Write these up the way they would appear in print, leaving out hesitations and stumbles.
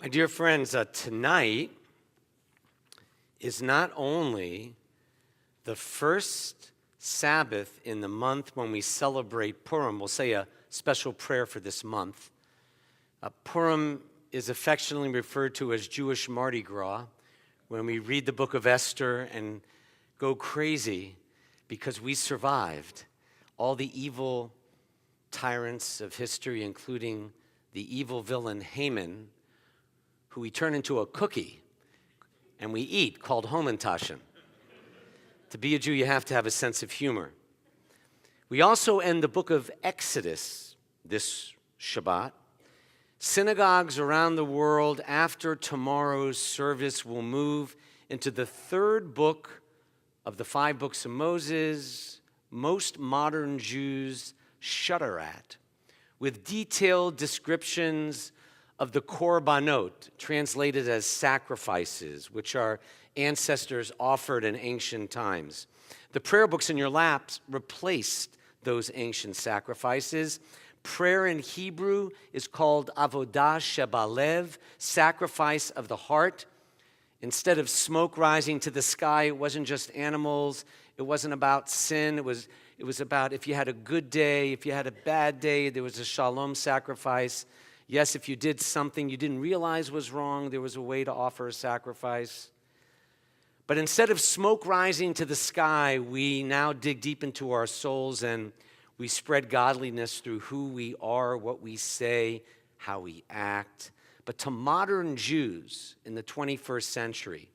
My dear friends, tonight is not only the first Sabbath in the month when we celebrate Purim. We'll say a special prayer for this month. Purim is affectionately referred to as Jewish Mardi Gras, when we read the book of Esther and go crazy because we survived all the evil tyrants of history, including the evil villain Haman, who we turn into a cookie and we eat, called Homentashen. To be a Jew, you have to have a sense of humor. We also end the book of Exodus this Shabbat. Synagogues around the world after tomorrow's service will move into the third book of the 5 books of Moses. Most modern Jews shudder at, with detailed descriptions of the korbanot, translated as sacrifices, which our ancestors offered in ancient times. The prayer books in your laps replaced those ancient sacrifices. Prayer in Hebrew is called avodah shebalev, sacrifice of the heart. Instead of smoke rising to the sky, it wasn't just animals. It wasn't about sin. It was about if you had a good day, if you had a bad day, there was a shalom sacrifice. Yes, if you did something you didn't realize was wrong, there was a way to offer a sacrifice. But instead of smoke rising to the sky, we now dig deep into our souls and we spread godliness through who we are, what we say, how we act. But to modern Jews in the 21st century,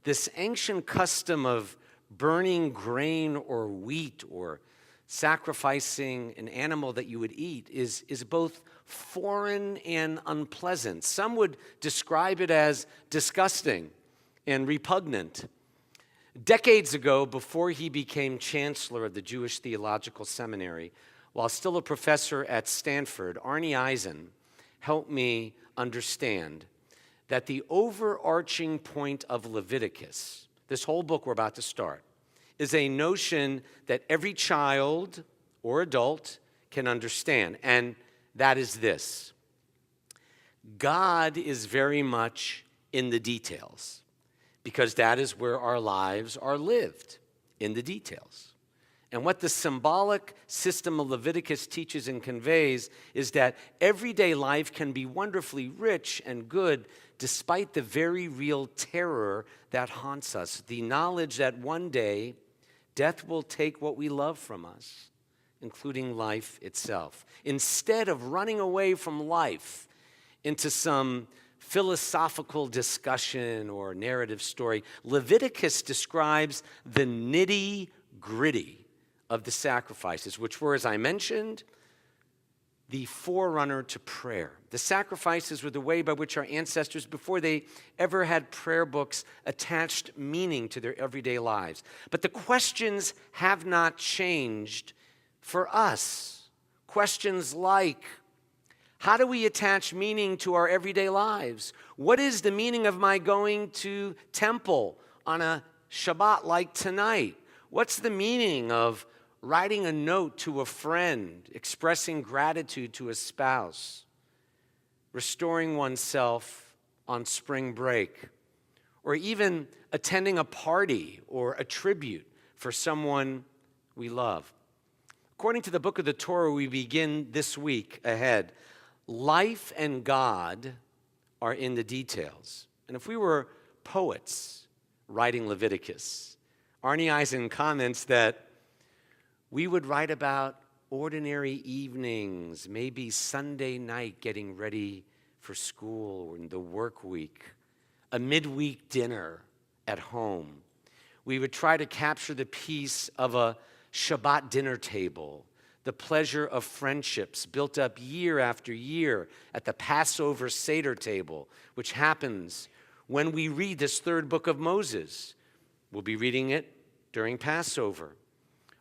this ancient custom of burning grain or wheat or sacrificing an animal that you would eat is both foreign and unpleasant. Some would describe it as disgusting and repugnant. Decades ago, before he became chancellor of the Jewish Theological Seminary, while still a professor at Stanford, Arnie Eisen helped me understand that the overarching point of Leviticus, this whole book we're about to start, is a notion that every child or adult can understand, and that is this: God is very much in the details, because that is where our lives are lived, in the details. And what the symbolic system of Leviticus teaches and conveys is that everyday life can be wonderfully rich and good despite the very real terror that haunts us, the knowledge that one day death will take what we love from us, including life itself. Instead of running away from life into some philosophical discussion or narrative story, Leviticus describes the nitty-gritty of the sacrifices, which were, as I mentioned, the forerunner to prayer. The sacrifices were the way by which our ancestors, before they ever had prayer books, attached meaning to their everyday lives. But the questions have not changed for us. Questions like, how do we attach meaning to our everyday lives? What is the meaning of my going to temple on a Shabbat like tonight? What's the meaning of writing a note to a friend, expressing gratitude to a spouse, restoring oneself on spring break, or even attending a party or a tribute for someone we love? According to the book of the Torah we begin this week ahead, life and God are in the details. And if we were poets writing Leviticus, Arnie Eisen comments that we would write about ordinary evenings, maybe Sunday night getting ready for school or the work week, a midweek dinner at home. We would try to capture the peace of a Shabbat dinner table, the pleasure of friendships built up year after year at the Passover Seder table, which happens when we read this third book of Moses. We'll be reading it during Passover.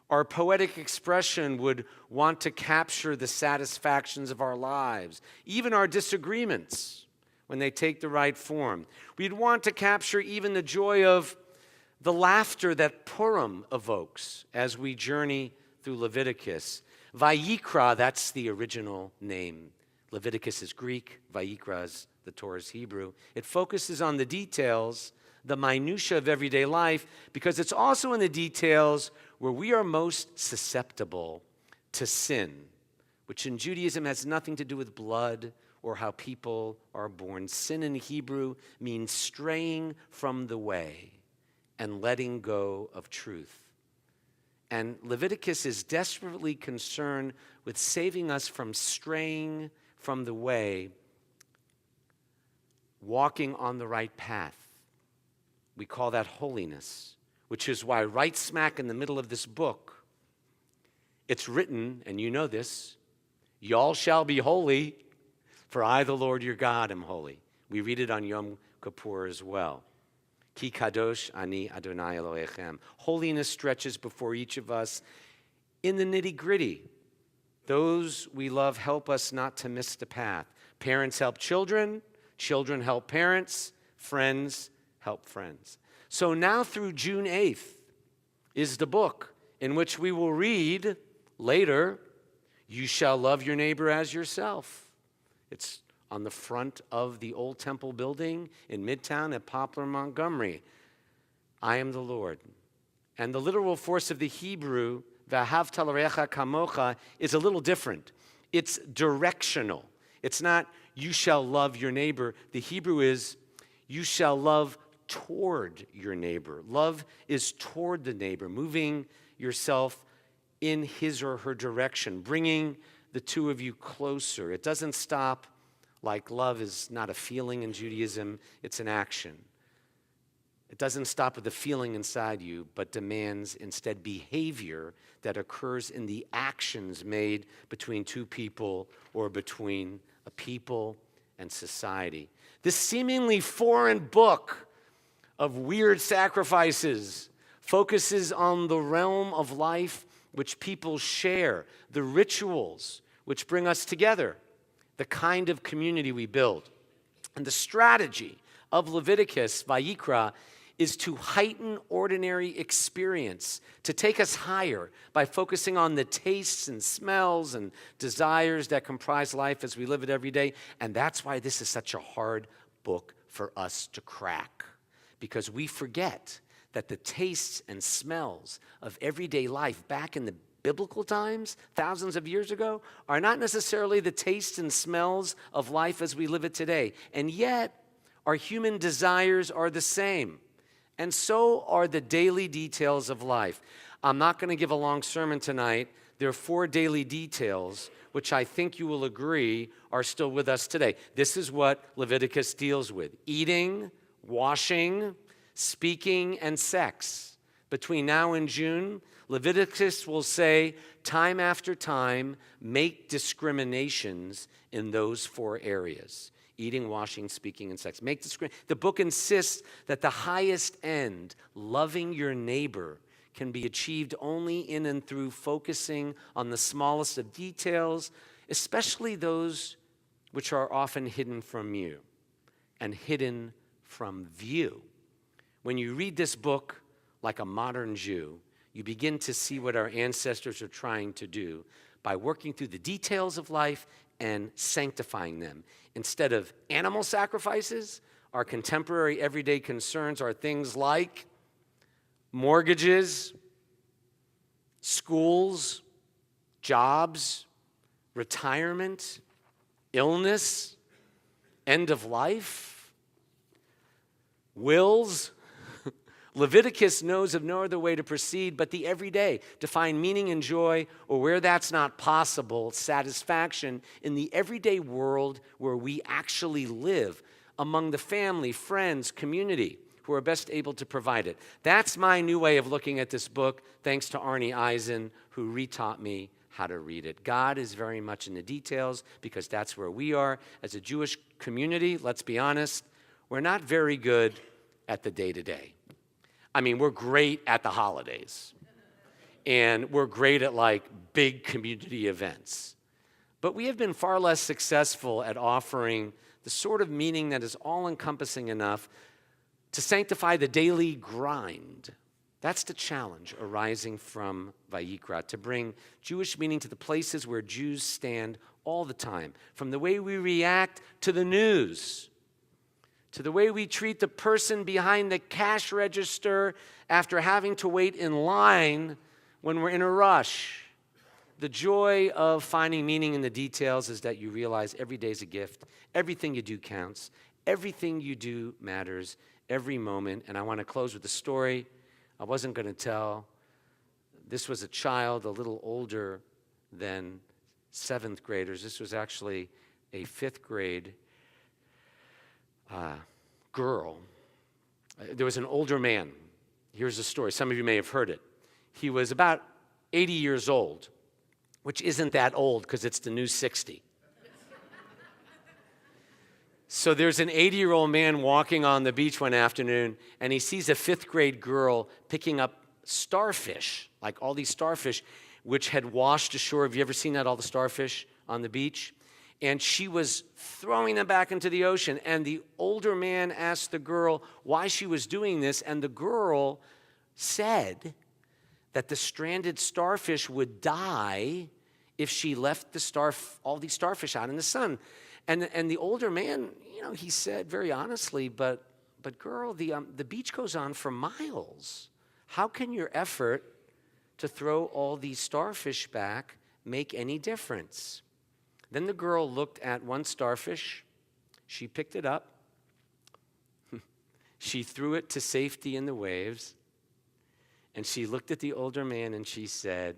Our poetic expression would want to capture the satisfactions of our lives, even our disagreements when they take the right form. We'd want to capture even the joy of the laughter that Purim evokes as we journey through Leviticus. Vayikra, that's the original name. Leviticus is Greek, Vayikra is the Torah's Hebrew. It focuses on the details, the minutia of everyday life, because it's also in the details where we are most susceptible to sin, which in Judaism has nothing to do with blood or how people are born. Sin in Hebrew means straying from the way and letting go of truth. And Leviticus is desperately concerned with saving us from straying from the way, walking on the right path. We call that holiness, which is why right smack in the middle of this book, it's written, and you know this, y'all shall be holy, for I, the Lord your God, am holy. We read it on Yom Kippur as well. Ki kadosh ani Adonai Elohechem. Holiness stretches before each of us in the nitty-gritty. Those we love help us not to miss the path. Parents help children, children help parents, friends help friends. So now through June 8th is the book in which we will read later, you shall love your neighbor as yourself. It's on the front of the old temple building in Midtown at Poplar, Montgomery. I am the Lord. And the literal force of the Hebrew, v'ahavta l'reacha kamocha, is a little different. It's directional. It's not, you shall love your neighbor. The Hebrew is, you shall love toward your neighbor. Love is toward the neighbor, moving yourself in his or her direction, bringing the two of you closer. It doesn't stop. Like love is not a feeling in Judaism, it's an action. It doesn't stop with the feeling inside you, but demands instead behavior that occurs in the actions made between two people or between a people and society. This seemingly foreign book of weird sacrifices focuses on the realm of life which people share, the rituals which bring us together, the kind of community we build. And the strategy of Leviticus, Vayikra, is to heighten ordinary experience, to take us higher by focusing on the tastes and smells and desires that comprise life as we live it every day. And that's why this is such a hard book for us to crack, because we forget that the tastes and smells of everyday life back in the biblical times, thousands of years ago, are not necessarily the tastes and smells of life as we live it today. And yet, our human desires are the same. And so are the daily details of life. I'm not going to give a long sermon tonight. There are 4 daily details, which I think you will agree are still with us today. This is what Leviticus deals with: eating, washing, speaking, and sex. Between now and June, Leviticus will say, time after time, make discriminations in those 4 areas: eating, washing, speaking, and sex. The book insists that the highest end, loving your neighbor, can be achieved only in and through focusing on the smallest of details, especially those which are often hidden from you and hidden from view. When you read this book like a modern Jew, you begin to see what our ancestors are trying to do by working through the details of life and sanctifying them. Instead of animal sacrifices, our contemporary everyday concerns are things like mortgages, schools, jobs, retirement, illness, end of life, wills. Leviticus knows of no other way to proceed but the everyday, to find meaning and joy, or where that's not possible, satisfaction in the everyday world where we actually live, among the family, friends, community who are best able to provide it. That's my new way of looking at this book, thanks to Arnie Eisen, who retaught me how to read it. God is very much in the details, because that's where we are. As a Jewish community, let's be honest, we're not very good at the day-to-day. I mean, we're great at the holidays, and we're great at like big community events. But we have been far less successful at offering the sort of meaning that is all-encompassing enough to sanctify the daily grind. That's the challenge arising from Vayikra, to bring Jewish meaning to the places where Jews stand all the time, from the way we react to the news, to the way we treat the person behind the cash register after having to wait in line when we're in a rush. The joy of finding meaning in the details is that you realize every day is a gift. Everything you do counts. Everything you do matters. Every moment. And I want to close with a story I wasn't going to tell. This was a child a little older than 7th graders. This was actually a 5th grade girl. There was an older man. Here's the story. Some of you may have heard it. He was about 80 years old, which isn't that old because it's the new 60. So there's an 80-year-old man walking on the beach one afternoon, and he sees a 5th grade girl picking up starfish, like all these starfish, which had washed ashore. Have you ever seen that, all the starfish on the beach? And she was throwing them back into the ocean. And the older man asked the girl why she was doing this, and the girl said that the stranded starfish would die if she left all these starfish out in the sun. And the older man, he said very honestly, but girl, the beach goes on for miles. How can your effort to throw all these starfish back make any difference? Then the girl looked at one starfish. She picked it up. She threw it to safety in the waves. And she looked at the older man and she said,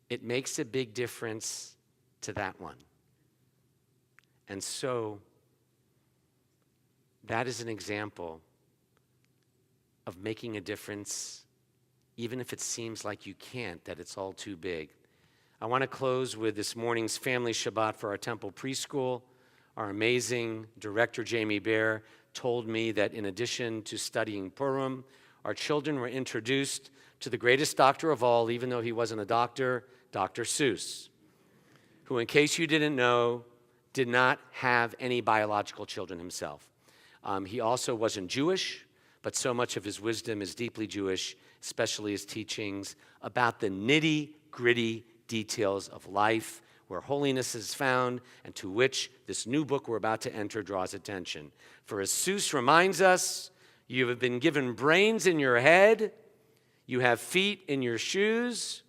"It makes a big difference to that one." And so that is an example of making a difference, even if it seems like you can't, that it's all too big. I want to close with this morning's family Shabbat for our temple preschool. Our amazing director, Jamie Bear, told me that in addition to studying Purim, our children were introduced to the greatest doctor of all, even though he wasn't a doctor, Dr. Seuss, who, in case you didn't know, did not have any biological children himself. He also wasn't Jewish, but so much of his wisdom is deeply Jewish, especially his teachings about the nitty-gritty details of life, where holiness is found, and to which this new book we're about to enter draws attention. For as Seuss reminds us, you have been given brains in your head, you have feet in your shoes,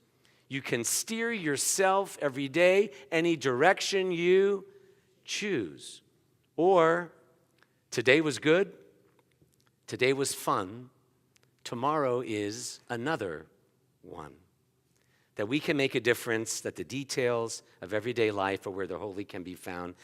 you can steer yourself every day any direction you choose. Or, today was good, today was fun, tomorrow is another one. That we can make a difference, that the details of everyday life are where the holy can be found.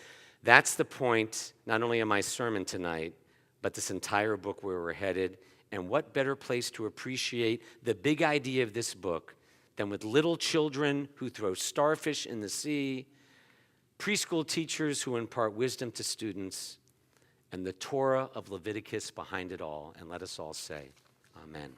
That's the point, not only of my sermon tonight, but this entire book where we're headed. And what better place to appreciate the big idea of this book than with little children who throw starfish in the sea, preschool teachers who impart wisdom to students, and the Torah of Leviticus behind it all. And let us all say, Amen.